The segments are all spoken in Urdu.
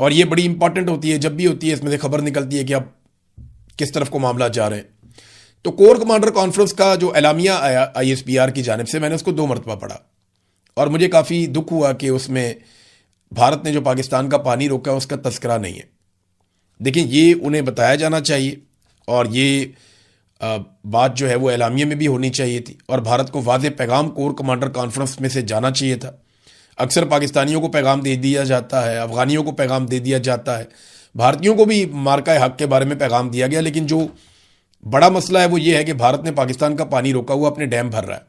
اور یہ بڑی امپورٹنٹ ہوتی ہے، جب بھی ہوتی ہے اس میں سے خبر نکلتی ہے کہ اب کس طرف کو معاملات جا رہے ہیں. تو کور کمانڈر کانفرنس کا جو اعلامیہ آیا ISPR کی جانب سے، میں نے اس کو 2 مرتبہ پڑھا اور مجھے کافی دکھ ہوا کہ اس میں بھارت نے جو پاکستان کا پانی روکا اس کا تذکرہ نہیں ہے. دیکھیں یہ انہیں بتایا جانا چاہیے اور یہ بات جو ہے وہ اعلامیے میں بھی ہونی چاہیے تھی، اور بھارت کو واضح پیغام کور کمانڈر کانفرنس میں سے جانا چاہیے تھا. اکثر پاکستانیوں کو پیغام دے دیا جاتا ہے، افغانیوں کو پیغام دے دیا جاتا ہے، بھارتیوں کو بھی مارکہ حق کے بارے میں پیغام دیا گیا، لیکن جو بڑا مسئلہ ہے وہ یہ ہے کہ بھارت نے پاکستان کا پانی روکا ہوا اپنے ڈیم بھر رہا ہے،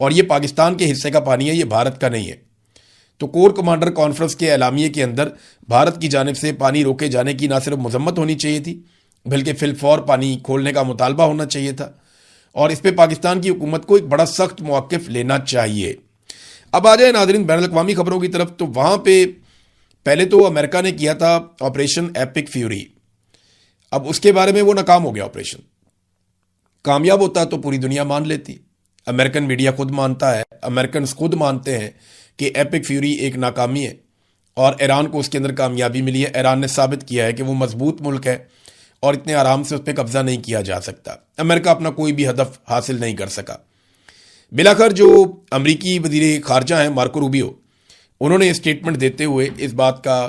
اور یہ پاکستان کے حصے کا پانی ہے، یہ بھارت کا نہیں ہے. تو کور کمانڈر کانفرنس کے اعلامیے کے اندر بھارت کی جانب سے پانی روکے جانے کی نہ صرف مذمت ہونی چاہیے تھی بلکہ فی الفور پانی کھولنے کا مطالبہ ہونا چاہیے تھا، اور اس پہ پاکستان کی حکومت کو ایک بڑا سخت موقف لینا چاہیے. اب آ جائے ناظرین بین الاقوامی خبروں کی طرف. تو وہاں پہ پہلے تو امریکہ نے کیا تھا آپریشن ایپک فیوری. اب اس کے بارے میں وہ ناکام ہو گیا. آپریشن کامیاب ہوتا تو پوری دنیا مان لیتی. امریکن میڈیا خود مانتا ہے، امریکنز خود مانتے ہیں کہ ایپک فیوری ایک ناکامی ہے، اور ایران کو اس کے اندر کامیابی ملی ہے. ایران نے ثابت کیا ہے کہ وہ مضبوط ملک ہے اور اتنے آرام سے اس پہ قبضہ نہیں کیا جا سکتا. امریکہ اپنا کوئی بھی ہدف حاصل نہیں کر سکا. بلاخر جو امریکی وزیر خارجہ ہیں مارکو روبیو، انہوں نے اسٹیٹمنٹ دیتے ہوئے اس بات کا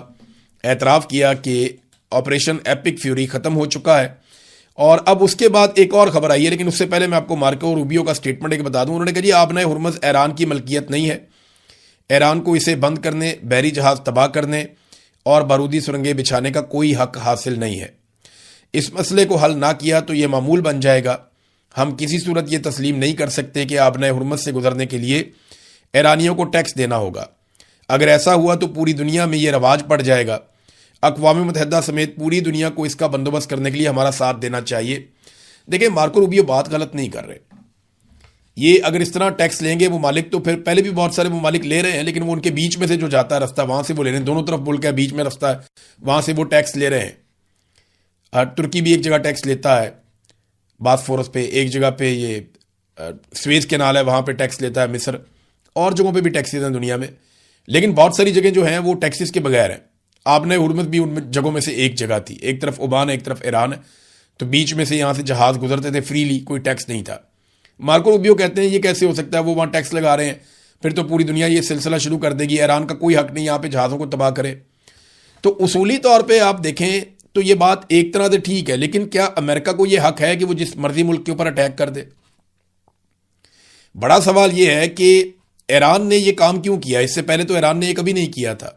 اعتراف کیا کہ آپریشن ایپک فیوری ختم ہو چکا ہے. اور اب اس کے بعد ایک اور خبر آئی ہے، لیکن اس سے پہلے میں آپ کو مارکو روبیو کا اسٹیٹمنٹ ایک بتا دوں. انہوں نے کہا جی آبنائے ہرمز ایران کی ملکیت نہیں ہے، ایران کو اسے بند کرنے، بحری جہاز تباہ کرنے اور بارودی سرنگیں بچھانے کا کوئی حق حاصل نہیں ہے. اس مسئلے کو حل نہ کیا تو یہ معمول بن جائے گا. ہم کسی صورت یہ تسلیم نہیں کر سکتے کہ آبنائے ہرمز سے گزرنے کے لیے ایرانیوں کو ٹیکس دینا ہوگا. اگر ایسا ہوا تو پوری دنیا میں یہ رواج پڑ جائے گا. اقوام متحدہ سمیت پوری دنیا کو اس کا بندوبست کرنے کے لیے ہمارا ساتھ دینا چاہیے. دیکھیں مارکو روبیو بات غلط نہیں کر رہے. یہ اگر اس طرح ٹیکس لیں گے ممالک، تو پھر پہلے بھی بہت سارے ممالک لے رہے ہیں، لیکن وہ ان کے بیچ میں سے جو جاتا ہے رستہ وہاں سے وہ لے رہے ہیں. دونوں طرف ملک ہے، بیچ میں رستہ ہے، وہاں سے وہ ٹیکس لے رہے ہیں. ترکی بھی ایک جگہ ٹیکس لیتا ہے باسفورس پہ، ایک جگہ پہ یہ سویز کینال ہے وہاں پہ ٹیکس لیتا ہے مصر، اور جگہوں پہ بھی ٹیکس لیتے ہیں دنیا میں. لیکن بہت ساری جگہیں جو ہیں وہ ٹیکسز کے بغیر ہیں. آبنائے ہرمز بھی ان جگہوں میں سے ایک جگہ تھی، ایک طرف عمان ہے ایک طرف ایران ہے، تو بیچ میں سے یہاں سے جہاز گزرتے تھے فریلی، کوئی ٹیکس نہیں تھا. مارکو روبیو کہتے ہیں یہ کیسے ہو سکتا ہے، وہ وہاں ٹیکس لگا رہے ہیں، پھر تو پوری دنیا یہ سلسلہ شروع کر دے گی، ایران کا کوئی حق نہیں یہاں پہ جہازوں کو تباہ کرے. تو اصولی طور پہ آپ دیکھیں تو یہ بات ایک طرح سے ٹھیک ہے، لیکن کیا امریکہ کو یہ حق ہے کہ وہ جس مرضی ملک کے اوپر اٹیک کر دے؟ بڑا سوال یہ ہے کہ ایران نے یہ کام کیوں کیا؟ اس سے پہلے تو ایران نے یہ کبھی نہیں کیا تھا.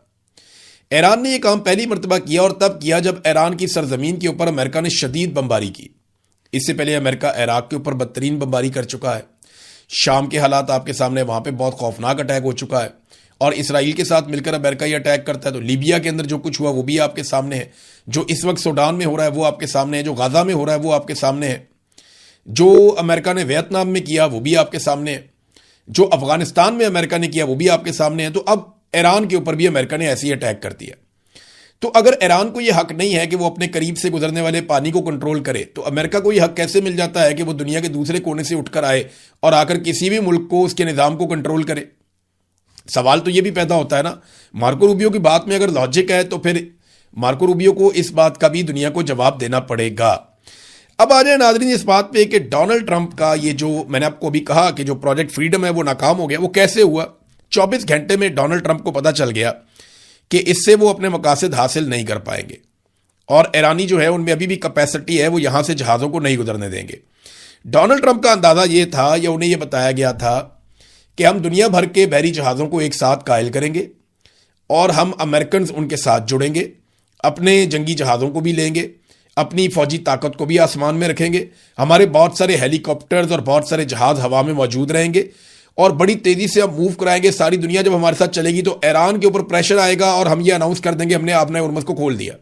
ایران نے یہ کام پہلی مرتبہ کیا اور تب کیا جب ایران کی سرزمین کے اوپر امریکہ نے شدید بمباری کی. اس سے پہلے امریکہ عراق کے اوپر بدترین بمباری کر چکا ہے. شام کے حالات آپ کے سامنے، وہاں پہ بہت خوفناک اٹیک ہو چکا ہے، اور اسرائیل کے ساتھ مل کر امریکہ یہ اٹیک کرتا ہے. تو لیبیا کے اندر جو کچھ ہوا وہ بھی آپ کے سامنے ہے، جو اس وقت سوڈان میں ہو رہا ہے وہ آپ کے سامنے ہے، جو غزہ میں ہو رہا ہے وہ آپ کے سامنے ہے، جو امریکہ نے ویتنام میں کیا وہ بھی آپ کے سامنے ہے، جو افغانستان میں امریکہ نے کیا وہ بھی آپ کے سامنے ہے. تو اب ایران کے اوپر بھی امریکہ نے ایسی اٹیک کر دیا. تو اگر ایران کو یہ حق نہیں ہے کہ وہ اپنے قریب سے گزرنے والے پانی کو کنٹرول کرے، تو امریکہ کو یہ حق کیسے مل جاتا ہے کہ وہ دنیا کے دوسرے کونے سے اٹھ کر آئے اور آ کر کسی بھی ملک کو اس کے نظام کو کنٹرول کرے؟ سوال تو یہ بھی پیدا ہوتا ہے نا. مارکو روبیو کی بات میں اگر لاجک ہے تو پھر مارکو روبیو کو اس بات کا بھی دنیا کو جواب دینا پڑے گا. اب آ جائیں ناظرین اس بات پہ کہ ڈونلڈ ٹرمپ کا یہ جو میں نے آپ کو ابھی کہا کہ جو پروجیکٹ فریڈم ہے وہ ناکام ہو گیا، وہ کیسے ہوا؟ 24 گھنٹے میں ڈونلڈ ٹرمپ کو پتا چل گیا کہ اس سے وہ اپنے مقاصد حاصل نہیں کر پائیں گے، اور ایرانی جو ہے ان میں ابھی بھی کیپیسٹی ہے، وہ یہاں سے جہازوں کو نہیں گزرنے دیں گے. ڈونلڈ ٹرمپ کا اندازہ یہ تھا یا انہیں یہ بتایا گیا تھا کہ ہم دنیا بھر کے بحری جہازوں کو ایک ساتھ قائل کریں گے، اور ہم امریکنز ان کے ساتھ جڑیں گے، اپنے جنگی جہازوں کو بھی لیں گے، اپنی فوجی طاقت کو بھی آسمان میں رکھیں گے، ہمارے بہت سارے ہیلی کاپٹرز اور بہت سارے جہاز ہوا میں موجود رہیں گے، اور بڑی تیزی سے ہم موو کرائیں گے. ساری دنیا جب ہمارے ساتھ چلے گی تو ایران کے اوپر پریشر آئے گا اور ہم یہ اناؤنس کر دیں گے ہم نے آبنائے ہرمز کو کھول دیا،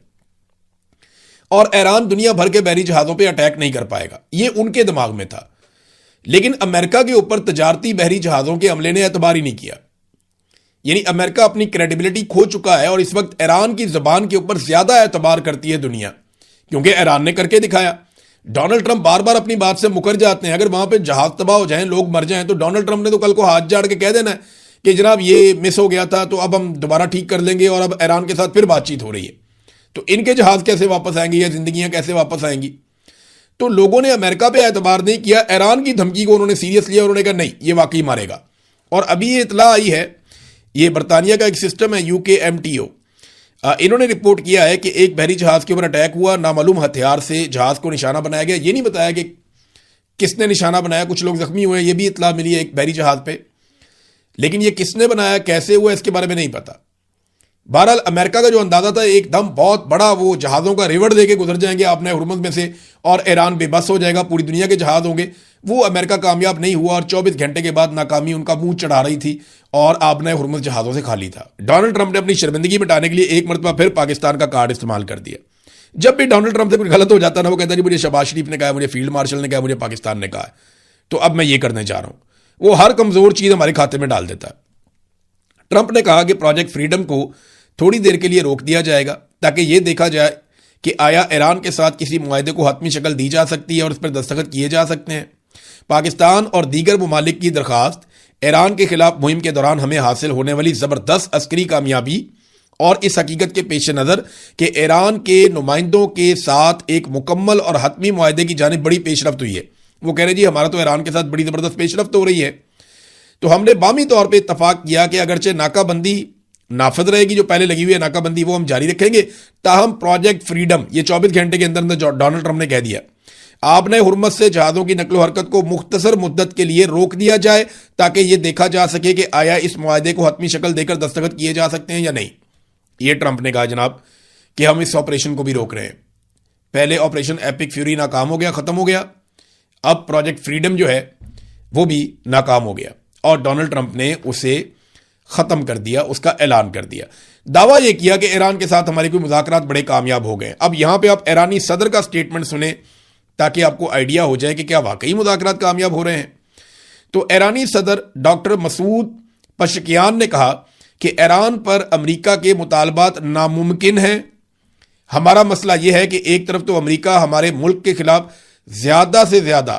اور ایران دنیا بھر کے بحری جہازوں پہ اٹیک نہیں کر پائے گا. یہ ان کے دماغ میں تھا. لیکن امریکہ کے اوپر تجارتی بحری جہازوں کے عملے نے اعتبار ہی نہیں کیا. یعنی امریکہ اپنی کریڈیبلٹی کھو چکا ہے، اور اس وقت ایران کی زبان کے اوپر زیادہ اعتبار کرتی ہے دنیا، کیونکہ ایران نے کر کے دکھایا. ڈونلڈ ٹرمپ بار بار اپنی بات سے مکر جاتے ہیں. اگر وہاں پہ جہاز تباہ ہو جائیں، لوگ مر جائیں، تو ڈونلڈ ٹرمپ نے تو کل کو ہاتھ جاڑ کے کہہ دینا ہے کہ جناب یہ مس ہو گیا تھا تو اب ہم دوبارہ ٹھیک کر لیں گے اور اب ایران کے ساتھ پھر بات چیت ہو رہی ہے، تو ان کے جہاز کیسے واپس آئیں گے یا زندگیاں کیسے واپس آئیں گی؟ تو لوگوں نے امریکہ پہ اعتبار نہیں کیا، ایران کی دھمکی کو انہوں نے سیریس لیا، انہوں نے کہا نہیں یہ واقعی مارے گا۔ اور ابھی یہ اطلاع آئی ہے، یہ برطانیہ کا ایک سسٹم ہے UKMTO، انہوں نے رپورٹ کیا ہے کہ ایک بحری جہاز کے اوپر اٹیک ہوا، نامعلوم ہتھیار سے جہاز کو نشانہ بنایا گیا، یہ نہیں بتایا کہ کس نے نشانہ بنایا، کچھ لوگ زخمی ہوئے، یہ بھی اطلاع ملی ہے ایک بحری جہاز پہ، لیکن یہ کس نے بنایا کیسے ہوا اس کے بارے میں نہیں پتا۔ بہرحال امریکہ کا جو اندازہ تھا ایک دم بہت بڑا وہ جہازوں کا ریوڑ دے کے گزر جائیں گے آپ نے ہرمز میں سے اور ایران بے بس ہو جائے گا، پوری دنیا کے جہاز ہوں گے، وہ امریکہ کامیاب نہیں ہوا اور 24 گھنٹے کے بعد ناکامی ان کا منہ چڑھا رہی تھی اور آبنائے ہرمز جہازوں سے خالی تھا۔ ڈونلڈ ٹرمپ نے اپنی شرمندگی مٹانے کے لیے ایک مرتبہ پھر پاکستان کا کارڈ استعمال کر دیا۔ جب بھی ڈونلڈ ٹرمپ سے کچھ غلط ہو جاتا نا، وہ کہتا ہے جی مجھے شہباز شریف نے کہا، مجھے فیلڈ مارشل نے کہا، مجھے پاکستان نے کہا ہے، تو اب میں یہ کرنے جا رہا ہوں۔ وہ ہر کمزور چیز ہمارے کھاتے میں ڈال دیتا ہے۔ ٹرمپ نے کہا کہ پروجیکٹ فریڈم کو تھوڑی دیر کے لیے روک دیا جائے گا تاکہ یہ دیکھا جائے کہ آیا ایران کے ساتھ کسی معاہدے کو حتمی شکل دی جا سکتی ہے اور اس پر دستخط کیے جا سکتے ہیں۔ پاکستان اور دیگر ممالک کی درخواست ایران کے خلاف مہم کے دوران ہمیں حاصل ہونے والی زبردست عسکری کامیابی اور اس حقیقت کے پیش نظر کہ ایران کے نمائندوں کے ساتھ ایک مکمل اور حتمی معاہدے کی جانب بڑی پیش رفت ہوئی ہے۔ وہ کہہ رہے جی ہمارا تو ایران کے ساتھ بڑی زبردست پیش رفت ہو رہی ہے، تو ہم نے باہمی طور پہ اتفاق کیا کہ اگرچہ ناکہ بندی نافذ رہے گی، جو پہلے لگی ہوئی ہے ناکہ بندی وہ ہم جاری رکھیں گے، تاہم پروجیکٹ فریڈم یہ 24 گھنٹے کے اندر ڈونلڈ ٹرمپ نے کہہ دیا آپ نے ہرمز سے جہازوں کی نقل و حرکت کو مختصر مدت کے لیے روک دیا جائے تاکہ یہ دیکھا جا سکے کہ آیا اس معاہدے کو حتمی شکل دے کر دستخط کیے جا سکتے ہیں یا نہیں۔ یہ ٹرمپ نے کہا جناب کہ ہم اس آپریشن کو بھی روک رہے ہیں۔ پہلے آپریشن ایپک فیوری ناکام ہو گیا، ختم ہو گیا، اب پروجیکٹ فریڈم جو ہے وہ بھی ناکام ہو گیا اور ڈونلڈ ٹرمپ نے اسے ختم کر دیا، اس کا اعلان کر دیا۔ دعویٰ یہ کیا کہ ایران کے ساتھ ہمارے کوئی مذاکرات بڑے کامیاب ہو گئے۔ اب یہاں پہ آپ ایرانی صدر کا سٹیٹمنٹ سنیں تاکہ آپ کو آئیڈیا ہو جائے کہ کیا واقعی مذاکرات کامیاب ہو رہے ہیں۔ تو ایرانی صدر ڈاکٹر مسعود پشکیان نے کہا کہ ایران پر امریکہ کے مطالبات ناممکن ہیں۔ ہمارا مسئلہ یہ ہے کہ ایک طرف تو امریکہ ہمارے ملک کے خلاف زیادہ سے زیادہ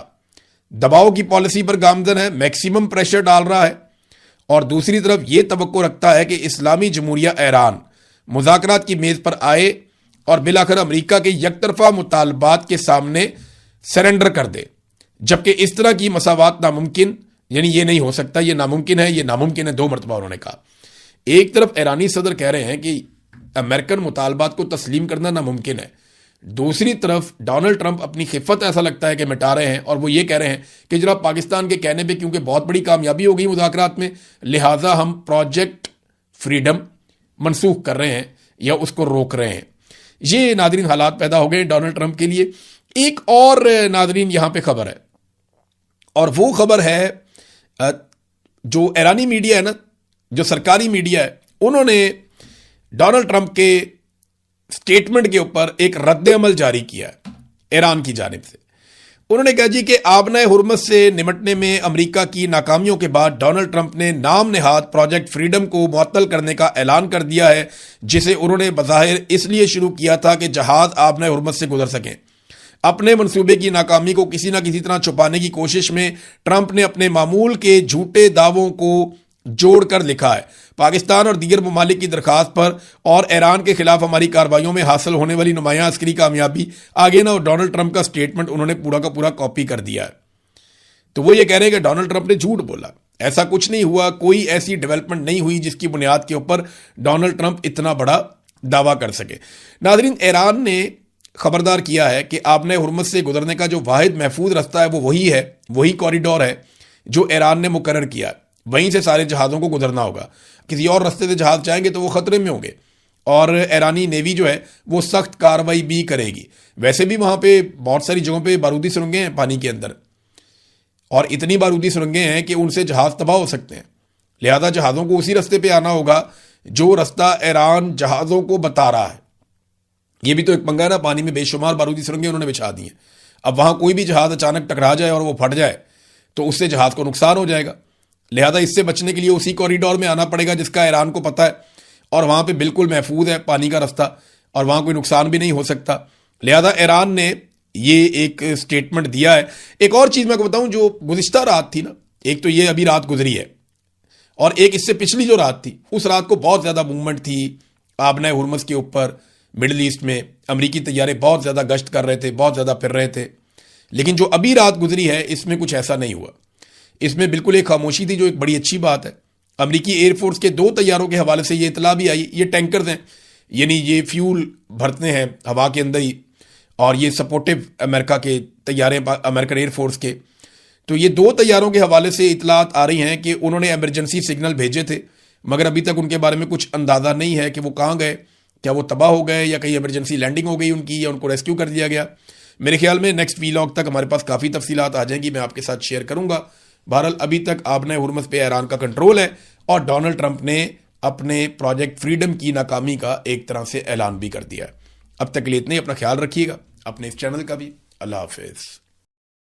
دباؤ کی پالیسی پر گامزن ہے، میکسیمم پریشر ڈال رہا ہے، اور دوسری طرف یہ توقع رکھتا ہے کہ اسلامی جمہوریہ ایران مذاکرات کی میز پر آئے اور بالآخر امریکہ کے یک طرفہ مطالبات کے سامنے سرنڈر کر دے، جبکہ اس طرح کی مساوات ناممکن، یعنی یہ نہیں ہو سکتا، یہ ناممکن ہے، یہ ناممکن ہے، 2 مرتبہ انہوں نے کہا۔ ایک طرف ایرانی صدر کہہ رہے ہیں کہ امریکن مطالبات کو تسلیم کرنا ناممکن ہے، دوسری طرف ڈونلڈ ٹرمپ اپنی خفت ایسا لگتا ہے کہ مٹا رہے ہیں اور وہ یہ کہہ رہے ہیں کہ جناب پاکستان کے کہنے پہ کیونکہ بہت بڑی کامیابی ہو گئی مذاکرات میں، لہٰذا ہم پروجیکٹ فریڈم منسوخ کر رہے ہیں یا اس کو روک رہے ہیں۔ یہ ناظرین حالات پیدا ہو گئے ڈونلڈ ٹرمپ کے لیے۔ ایک اور ناظرین یہاں پہ خبر ہے، اور وہ خبر ہے جو ایرانی میڈیا ہے نا، جو سرکاری میڈیا ہے، انہوں نے ڈونلڈ ٹرمپ کے سٹیٹمنٹ کے اوپر ایک رد عمل جاری کیا ہے ایران کی جانب سے۔ انہوں نے کہا جی کہ آبنائے ہرمز سے نمٹنے میں امریکہ کی ناکامیوں کے بعد ڈونلڈ ٹرمپ نے نام نہاد پروجیکٹ فریڈم کو معطل کرنے کا اعلان کر دیا ہے، جسے انہوں نے بظاہر اس لیے شروع کیا تھا کہ جہاز آبنائے ہرمز سے گزر سکیں۔ اپنے منصوبے کی ناکامی کو کسی نہ کسی طرح چھپانے کی کوشش میں ٹرمپ نے اپنے معمول کے جھوٹے دعووں کو جوڑ کر لکھا ہے، پاکستان اور دیگر ممالک کی درخواست پر اور ایران کے خلاف ہماری کارروائیوں میں حاصل ہونے والی نمایاں عسکری کامیابی، آگے نا ڈونلڈ ٹرمپ کا سٹیٹمنٹ انہوں نے پورا کا پورا کاپی کر دیا ہے۔ تو وہ یہ کہہ رہے ہیں کہ ڈونلڈ ٹرمپ نے جھوٹ بولا، ایسا کچھ نہیں ہوا، کوئی ایسی ڈیولپمنٹ نہیں ہوئی جس کی بنیاد کے اوپر ڈونلڈ ٹرمپ اتنا بڑا دعویٰ کر سکے۔ ناظرین، ایران نے خبردار کیا ہے کہ آبنائے ہرمز سے گزرنے کا جو واحد محفوظ رستہ ہے وہ وہی ہے، وہی کوریڈور ہے جو ایران نے مقرر کیا ہے، وہیں سے سارے جہازوں کو گزرنا ہوگا۔ کسی اور رستے سے جہاز جائیں گے تو وہ خطرے میں ہوں گے، اور ایرانی نیوی جو ہے وہ سخت کارروائی بھی کرے گی۔ ویسے بھی وہاں پہ بہت ساری جگہوں پہ بارودی سرنگیں ہیں پانی کے اندر، اور اتنی بارودی سرنگیں ہیں کہ ان سے جہاز تباہ ہو سکتے ہیں، لہذا جہازوں کو اسی رستے پہ آنا ہوگا جو رستہ ایران جہازوں کو بتا رہا ہے۔ یہ بھی تو ایک پنگا ہے نا، پانی میں بے شمار بارودی سرنگیں انہوں نے بچھا دی ہیں، اب وہاں کوئی بھی جہاز اچانک ٹکرا جائے اور وہ پھٹ جائے تو اس سے جہاز کو نقصان ہو جائے گا، لہذا اس سے بچنے کے لیے اسی کوریڈور میں آنا پڑے گا جس کا ایران کو پتہ ہے، اور وہاں پہ بالکل محفوظ ہے پانی کا رستہ اور وہاں کوئی نقصان بھی نہیں ہو سکتا، لہذا ایران نے یہ ایک سٹیٹمنٹ دیا ہے۔ ایک اور چیز میں کو بتاؤں جو گزشتہ رات تھی نا، ایک تو یہ ابھی رات گزری ہے، اور ایک اس سے پچھلی جو رات تھی اس رات کو بہت زیادہ موومنٹ تھی آبنہ ہرمز کے اوپر، مڈل ایسٹ میں امریکی طیارے بہت زیادہ گشت کر رہے تھے، بہت زیادہ پھر رہے تھے. لیکن جو ابھی رات گزری ہے اس میں کچھ ایسا نہیں ہوا. اس میں بالکل ایک خاموشی تھی جو ایک بڑی اچھی بات ہے. امریکی ایئر فورس کے 2 طیاروں کے حوالے سے یہ اطلاع بھی آئی، یہ ٹینکرز ہیں، یعنی یہ فیول بھرتے ہیں ہوا کے اندر ہی، اور یہ سپورٹو امریکہ کے طیارے امریکن ایئر فورس کے. تو یہ 2 طیاروں کے حوالے سے اطلاعات آ رہی ہیں کہ انہوں نے ایمرجنسی سگنل بھیجے تھے، مگر ابھی تک ان کے بارے میں کچھ اندازہ نہیں ہے کہ وہ کہاں گئے، کیا وہ تباہ ہو گئے یا کہیں ایمرجنسی لینڈنگ ہو گئی ان کی، یا ان کو ریسکیو کر لیا گیا. میرے خیال میں نیکسٹ ویلاگ تک ہمارے پاس کافی تفصیلات آ جائیں گی، میں آپ کے ساتھ شیئر کروں گا. بہرحال ابھی تک آبنہ ہرمز پہ ایران کا کنٹرول ہے، اور ڈونلڈ ٹرمپ نے اپنے پروجیکٹ فریڈم کی ناکامی کا ایک طرح سے اعلان بھی کر دیا ہے. اب تک کے لیے اتنے، اپنا خیال رکھیے گا، اپنے اس چینل کا بھی. اللہ حافظ.